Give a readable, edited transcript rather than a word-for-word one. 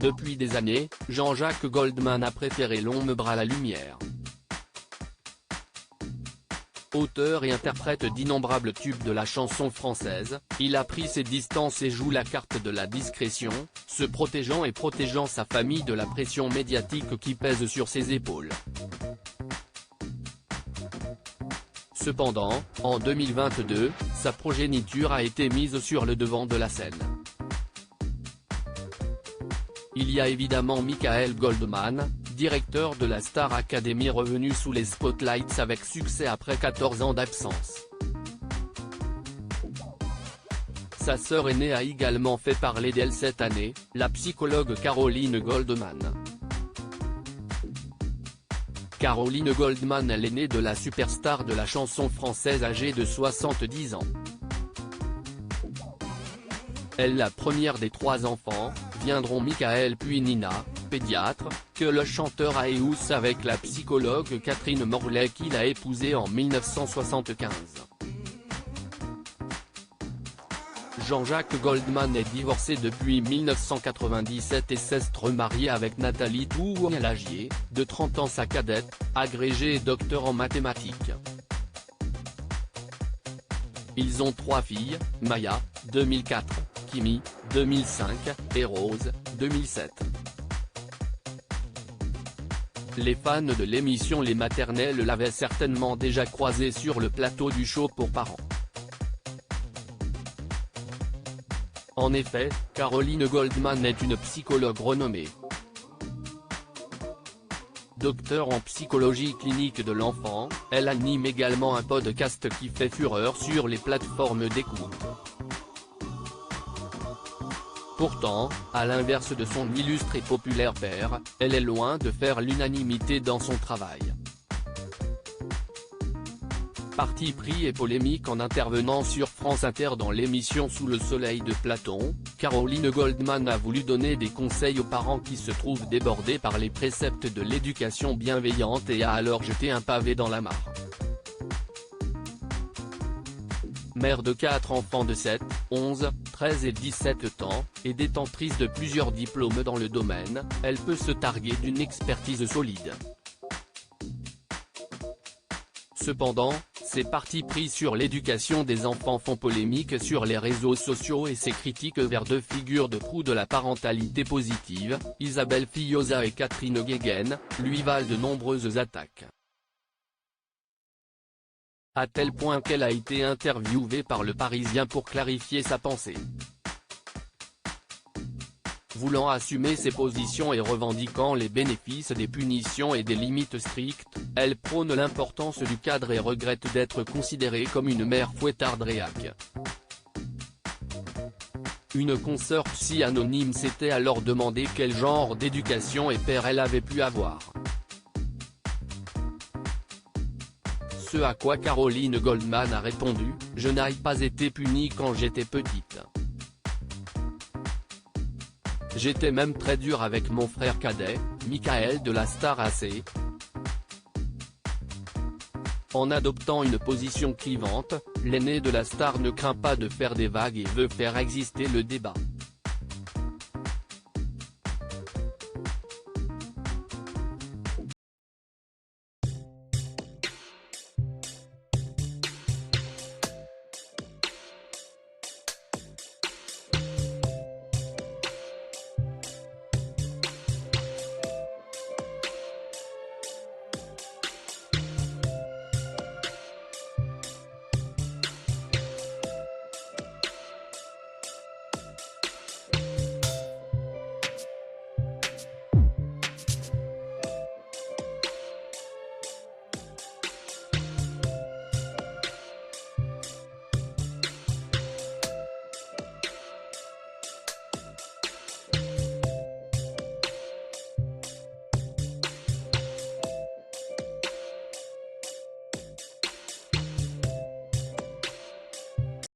Depuis des années, Jean-Jacques Goldman a préféré l'ombre à la lumière. Auteur et interprète d'innombrables tubes de la chanson française, il a pris ses distances et joue la carte de la discrétion, se protégeant et protégeant sa famille de la pression médiatique qui pèse sur ses épaules. Cependant, en 2022, sa progéniture a été mise sur le devant de la scène. Il y a évidemment Michael Goldman, directeur de la Star Academy revenu sous les spotlights avec succès après 14 ans d'absence. Sa sœur aînée a également fait parler d'elle cette année, la psychologue Caroline Goldman. Caroline Goldman est l'aînée de la superstar de la chanson française âgée de 70 ans. Elle la première des 3 enfants, viendront Michael puis Nina, pédiatre, que le chanteur a épousé avec la psychologue Catherine Morlet qu'il a épousée en 1975. Jean-Jacques Goldman est divorcé depuis 1997 et s'est remarié avec Nathalie Toualagier, de 30 ans sa cadette, agrégée et docteur en mathématiques. Ils ont 3 filles, Maya, 2004, Kimi, 2005, et Rose, 2007. Les fans de l'émission Les Maternelles l'avaient certainement déjà croisé sur le plateau du show pour parents. En effet, Caroline Goldman est une psychologue renommée. Docteur en psychologie clinique de l'enfant, elle anime également un podcast qui fait fureur sur les plateformes d'écoute. Pourtant, à l'inverse de son illustre et populaire père, elle est loin de faire l'unanimité dans son travail. Parti pris et polémique en intervenant sur France Inter dans l'émission Sous le soleil de Platon, Caroline Goldman a voulu donner des conseils aux parents qui se trouvent débordés par les préceptes de l'éducation bienveillante et a alors jeté un pavé dans la mare. Mère de 4 enfants de 7, 11, 13 et 17 ans, et détentrice de plusieurs diplômes dans le domaine, elle peut se targuer d'une expertise solide. Cependant, ses partis pris sur l'éducation des enfants font polémique sur les réseaux sociaux et ses critiques vers 2 figures de proue de la parentalité positive, Isabelle Fillosa et Catherine Guéguen, lui valent de nombreuses attaques. À tel point qu'elle a été interviewée par Le Parisien pour clarifier sa pensée. Voulant assumer ses positions et revendiquant les bénéfices des punitions et des limites strictes, elle prône l'importance du cadre et regrette d'être considérée comme une mère fouettarde-réac. Une consoeur psy anonyme s'était alors demandé quel genre d'éducation et père elle avait pu avoir. Ce à quoi Caroline Goldman a répondu, « Je n'ai pas été punie quand j'étais petite. J'étais même très dur avec mon frère cadet, Michael de la Star AC. En adoptant une position clivante, l'aîné de la star ne craint pas de faire des vagues et veut faire exister le débat.